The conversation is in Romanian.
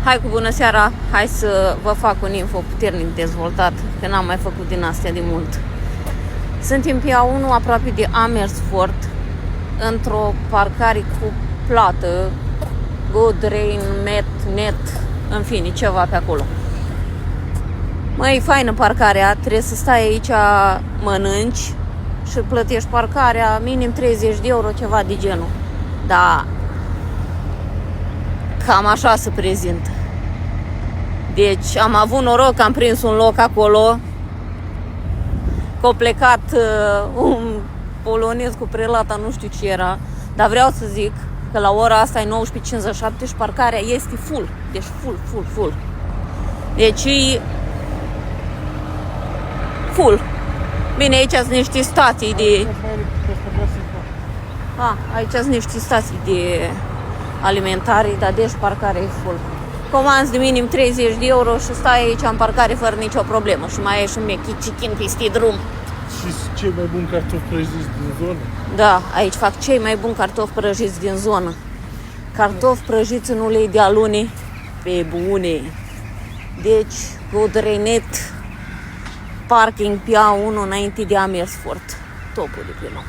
Hai cu bună seara, hai să vă fac un info puternic dezvoltat, că n-am mai făcut din astea de mult. Suntem pe A1, aproape de Amersfoort, într-o parcare cu plată, Good Rain, Net, în fine, ceva pe acolo. Măi, faină parcarea, trebuie să stai aici, mănânci și plătești parcarea, minim 30 de euro, ceva de genul. Da, cam așa se prezintă. Deci am avut noroc că am prins un loc acolo, că a plecat un polonez cu prelata, nu știu ce era, dar vreau să zic că la ora asta e 19:57 și parcarea este full, deci full. Deci e full. Bine, aici sunt niște stații de... aici sunt niște stații de alimentare, dar deci parcarea e full. Comanzi de minim 30 de euro și stai aici în parcare fără nicio problemă și mai ieși un mechicichin peste drum. Și cei mai buni cartofi prăjiți din zonă? Da, aici fac cei mai buni cartofi prăjiți din zonă. Cartofi prăjiți în ulei de alune, pe bune. Deci, Good Rain, parking pe A1 înainte de Amersfoort. Topul de pe nou.